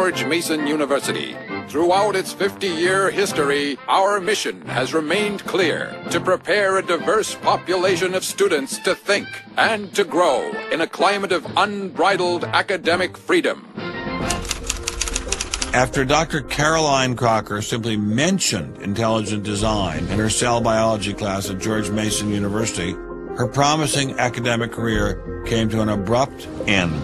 George Mason University. Throughout its 50-year history, our mission has remained clear: to prepare a diverse population of students to think and to grow in a climate of unbridled academic freedom. After Dr. Caroline Crocker simply mentioned intelligent design in her cell biology class at George Mason University, her promising academic career came to an abrupt end.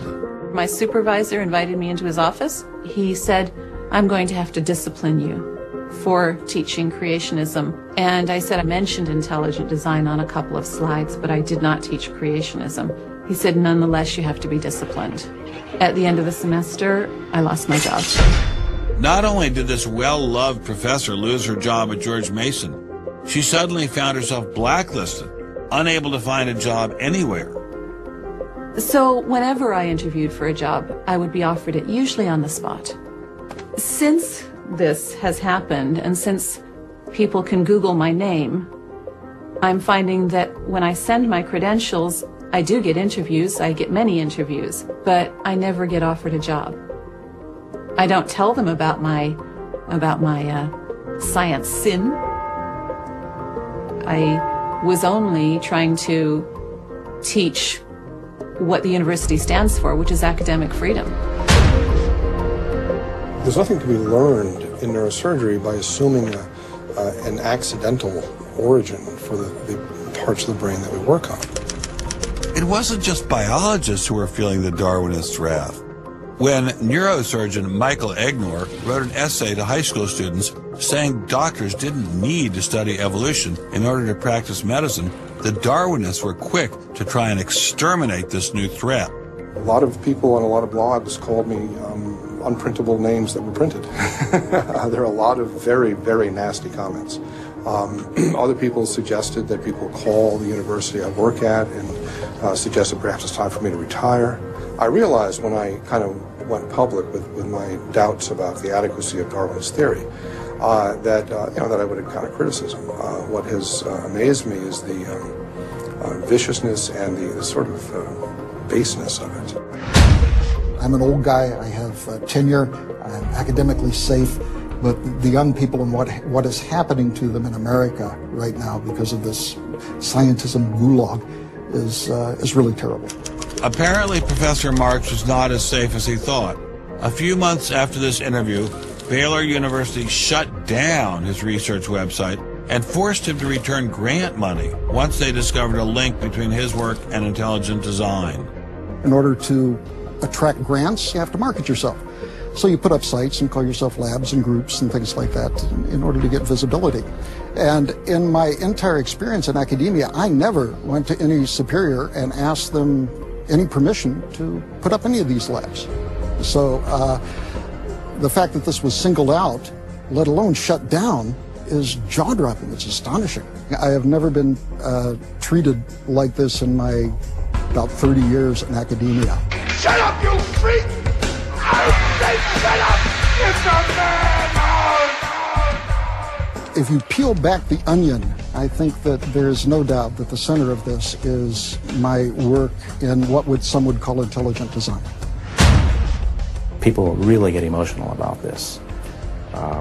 My supervisor invited me into his office. He said, "I'm going to have to discipline you for teaching creationism." And I said, I mentioned intelligent design on a couple of slides, but I did not teach creationism. He said, "Nonetheless, you have to be disciplined." At the end of the semester, I lost my job. Not only did this well-loved professor lose her job at George Mason, she suddenly found herself blacklisted, unable to find a job anywhere. So whenever I interviewed for a job, I would be offered it, usually on the spot. Since this has happened, and since people can Google my name, I'm finding that when I send my credentials, I do get interviews. I get many interviews, but I never get offered a job. I don't tell them about my science sin. I was only trying to teach what the university stands for, which is academic freedom. There's nothing to be learned in neurosurgery by assuming an accidental origin for the parts of the brain that we work on. It wasn't just biologists who were feeling the Darwinist wrath. When neurosurgeon Michael Egnor wrote an essay to high school students saying doctors didn't need to study evolution in order to practice medicine, the Darwinists were quick to try and exterminate this new threat. A lot of people on a lot of blogs called me unprintable names that were printed. There are a lot of very, very nasty comments. Other people suggested that people call the university I work at and suggested perhaps it's time for me to retire. I realized when I kind of went public with my doubts about the adequacy of Darwin's theory that I would encounter criticism. What has amazed me is the viciousness and the sort of baseness of it. I'm an old guy. I have tenure. I'm academically safe. But the young people and what is happening to them in America right now because of this scientism gulag is really terrible. Apparently, Professor Marks was not as safe as he thought. A few months after this interview, Baylor University shut down his research website and forced him to return grant money once they discovered a link between his work and intelligent design. In order to attract grants, you have to market yourself. So you put up sites and call yourself labs and groups and things like that in order to get visibility. And in my entire experience in academia, I never went to any superior and asked them any permission to put up any of these labs. So the fact that this was singled out, let alone shut down, is jaw-dropping. It's astonishing. I have never been treated like this in my about 30 years in academia. Shut up, you freak! I say shut up! It's a madhouse! If you peel back the onion, I think that there's no doubt that the center of this is my work in what some would call intelligent design. People really get emotional about this.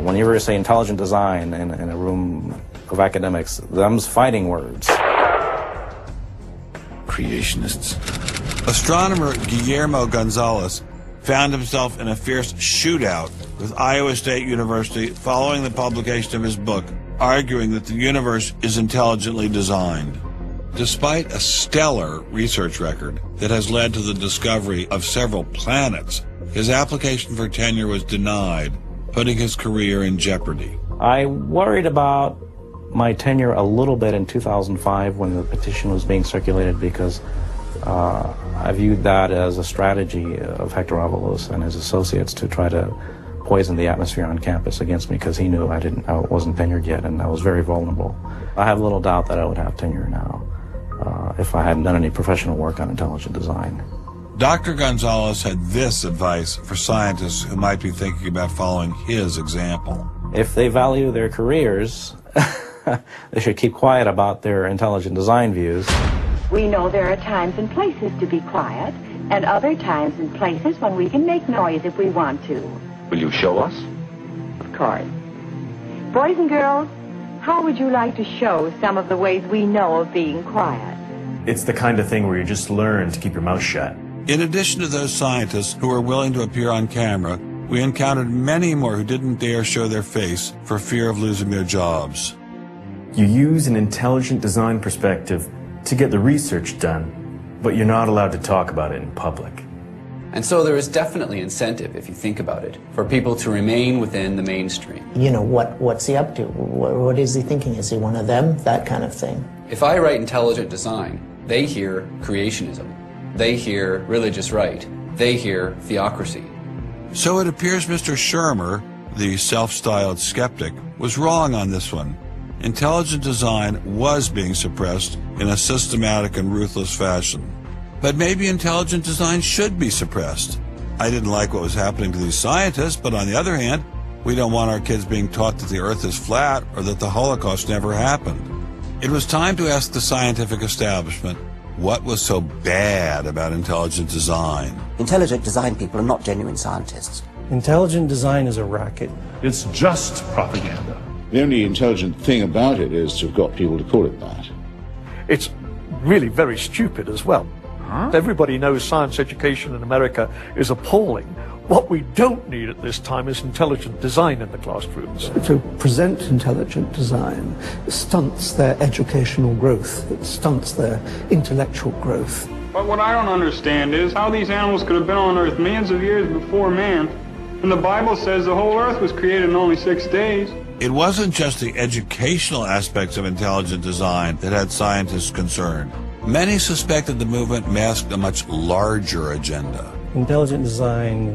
Whenever you say intelligent design in a room of academics, them's fighting words. Creationists. Astronomer Guillermo Gonzalez found himself in a fierce shootout with Iowa State University following the publication of his book, arguing that the universe is intelligently designed. Despite a stellar research record that has led to the discovery of several planets, his application for tenure was denied, putting his career in jeopardy. I worried about my tenure a little bit in 2005 when the petition was being circulated because I viewed that as a strategy of Hector Avalos and his associates to try to poison the atmosphere on campus against me because he knew I wasn't tenured yet and I was very vulnerable. I have little doubt that I would have tenure now if I hadn't done any professional work on intelligent design. Dr. Gonzalez had this advice for scientists who might be thinking about following his example. If they value their careers, they should keep quiet about their intelligent design views. We know there are times and places to be quiet, and other times and places when we can make noise if we want to. Will you show us? Of course. Boys and girls, how would you like to show some of the ways we know of being quiet? It's the kind of thing where you just learn to keep your mouth shut. In addition to those scientists who were willing to appear on camera, we encountered many more who didn't dare show their face for fear of losing their jobs. You use an intelligent design perspective to get the research done, but you're not allowed to talk about it in public. And so there is definitely incentive, if you think about it, for people to remain within the mainstream. You know, what's he up to? What is he thinking? Is he one of them? That kind of thing. If I write intelligent design, they hear creationism. They hear religious right. They hear theocracy. So it appears Mr. Shermer, the self-styled skeptic, was wrong on this one. Intelligent design was being suppressed in a systematic and ruthless fashion. But maybe intelligent design should be suppressed. I didn't like what was happening to these scientists, but on the other hand, we don't want our kids being taught that the Earth is flat or that the Holocaust never happened. It was time to ask the scientific establishment, what was so bad about intelligent design? Intelligent design people are not genuine scientists. Intelligent design is a racket. It's just propaganda. The only intelligent thing about it is to have got people to call it that. It's really very stupid as well. Everybody knows science education in America is appalling. What we don't need at this time is intelligent design in the classrooms. To present intelligent design stunts their educational growth. It stunts their intellectual growth. But what I don't understand is how these animals could have been on Earth millions of years before man. And the Bible says the whole Earth was created in only 6 days. It wasn't just the educational aspects of intelligent design that had scientists concerned. Many suspected the movement masked a much larger agenda. Intelligent design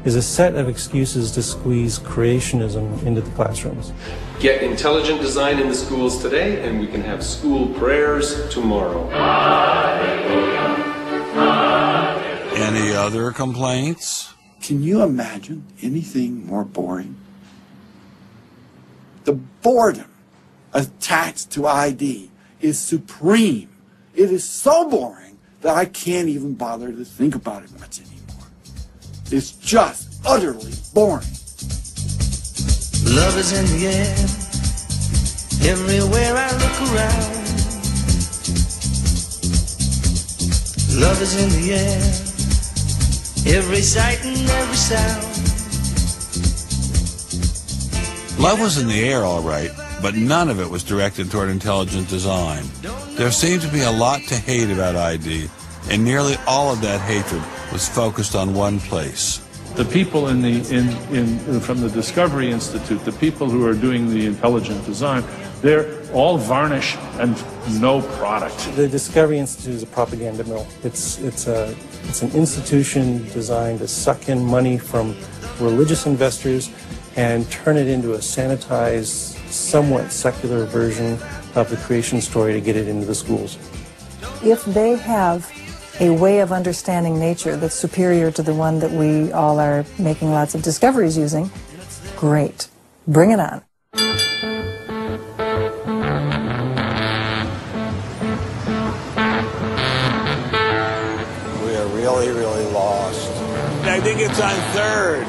is a set of excuses to squeeze creationism into the classrooms. Get intelligent design in the schools today, and we can have school prayers tomorrow. Any other complaints? Can you imagine anything more boring? The boredom attached to ID is supreme. It is so boring that I can't even bother to think about it much anymore. It's just utterly boring. Love is in the air, everywhere I look around. Love is in the air, every sight and every sound. Love was in the air, all right, but none of it was directed toward intelligent design. There seemed to be a lot to hate about ID, and nearly all of that hatred was focused on one place. The people from the Discovery Institute, the people who are doing the intelligent design, they're all varnish and no product. The Discovery Institute is a propaganda mill. It's an institution designed to suck in money from religious investors and turn it into a sanitized, somewhat secular version of the creation story to get it into the schools. If they have a way of understanding nature that's superior to the one that we all are making lots of discoveries using, great. Bring it on. We are really, really lost. I think it's on 3rd.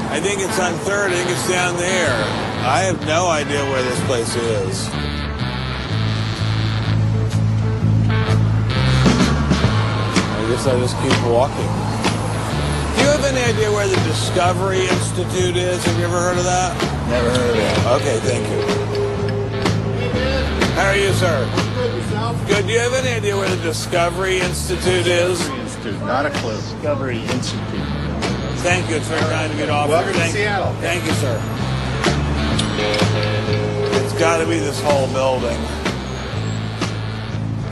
I think it's on 3rd. I think it's down there. I have no idea where this place is. I guess I'll just keep walking. Do you have any idea where the Discovery Institute is? Have you ever heard of that? Never heard of it. Okay, thank you. How are you, sir? Good. Do you have any idea where the Discovery Institute is? Discovery Institute, not a clue. Discovery Institute. Thank you. It's very kind to get off. Welcome to Seattle. Thank you, sir. It's got to be this whole building.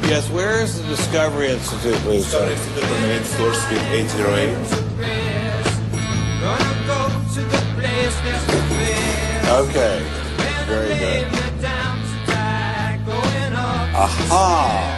Yes, where is the Discovery Institute, please? Discovery Institute on the 8th floor, Suite 808. Okay. Very good. Aha!